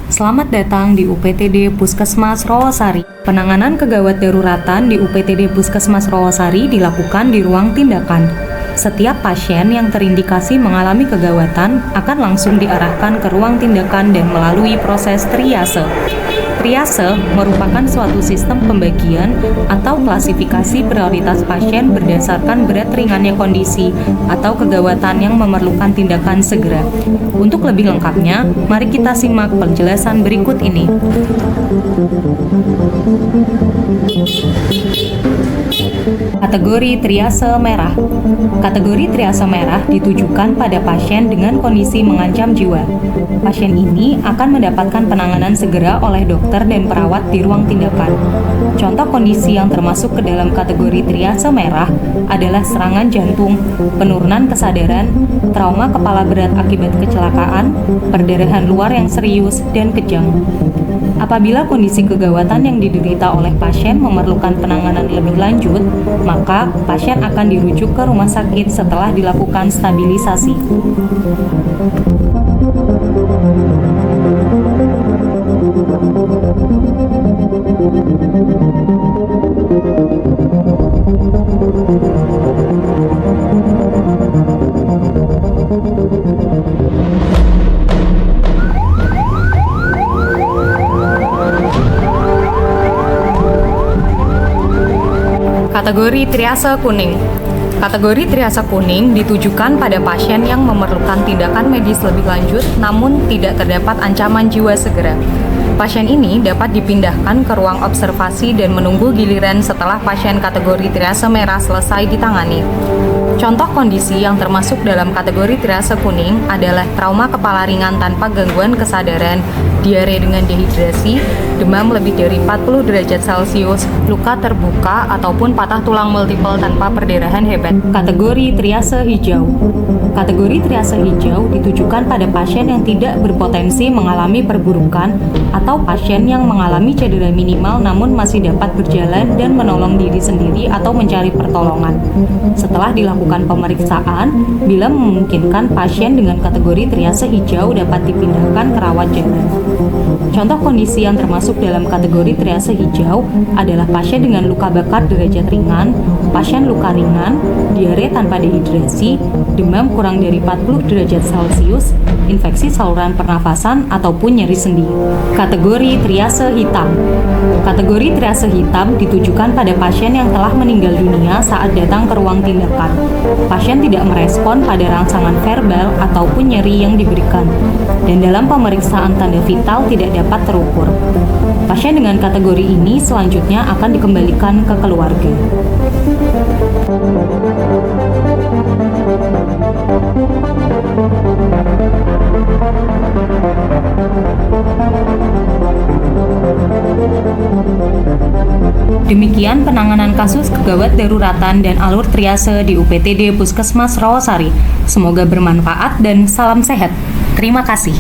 Selamat datang di UPTD Puskesmas Rawasari. Penanganan kegawat daruratan di UPTD Puskesmas Rawasari dilakukan di ruang tindakan. Setiap pasien yang terindikasi mengalami kegawatan akan langsung diarahkan ke ruang tindakan dan melalui proses triase. Triase merupakan suatu sistem pembagian atau klasifikasi prioritas pasien berdasarkan berat ringannya kondisi atau kegawatan yang memerlukan tindakan segera. Untuk lebih lengkapnya, mari kita simak penjelasan berikut ini. Kategori triase merah. Kategori triase merah ditujukan pada pasien dengan kondisi mengancam jiwa. Pasien ini akan mendapatkan penanganan segera oleh dokter dan perawat di ruang tindakan. Contoh kondisi yang termasuk ke dalam kategori triase merah adalah serangan jantung, penurunan kesadaran, trauma kepala berat akibat kecelakaan, perdarahan luar yang serius, dan kejang. Apabila kondisi kegawatan yang diderita oleh pasien memerlukan penanganan lebih lanjut, maka pasien akan dirujuk ke rumah sakit setelah dilakukan stabilisasi. Kategori triase kuning. Kategori triase kuning ditujukan pada pasien yang memerlukan tindakan medis lebih lanjut namun tidak terdapat ancaman jiwa segera. Pasien ini dapat dipindahkan ke ruang observasi dan menunggu giliran setelah pasien kategori triase merah selesai ditangani. Contoh kondisi yang termasuk dalam kategori triase kuning adalah trauma kepala ringan tanpa gangguan kesadaran, diare dengan dehidrasi, demam lebih dari 40 derajat Celcius, luka terbuka ataupun patah tulang multiple tanpa perdarahan hebat. Kategori triase hijau. Kategori triase hijau ditujukan pada pasien yang tidak berpotensi mengalami perburukan atau pasien yang mengalami cedera minimal namun masih dapat berjalan dan menolong diri sendiri atau mencari pertolongan. Setelah dilakukan pemeriksaan, bila memungkinkan pasien dengan kategori triase hijau dapat dipindahkan ke rawat jalan. Contoh kondisi yang termasuk dalam kategori triase hijau adalah pasien dengan luka bakar derajat ringan, pasien luka ringan, diare tanpa dehidrasi, demam kurang dari 40 derajat Celcius, infeksi saluran pernafasan ataupun nyeri sendi. Kategori triase hitam. Kategori triase hitam ditujukan pada pasien yang telah meninggal dunia saat datang ke ruang tindakan. Pasien tidak merespon pada rangsangan verbal ataupun nyeri yang diberikan, dan dalam pemeriksaan tanda vital tidak dapat terukur. Pasien dengan kategori ini selanjutnya akan dikembalikan ke keluarga. Demikian penanganan kasus kegawat daruratan dan alur triase di UPTD Puskesmas Rawasari. Semoga bermanfaat dan salam sehat. Terima kasih.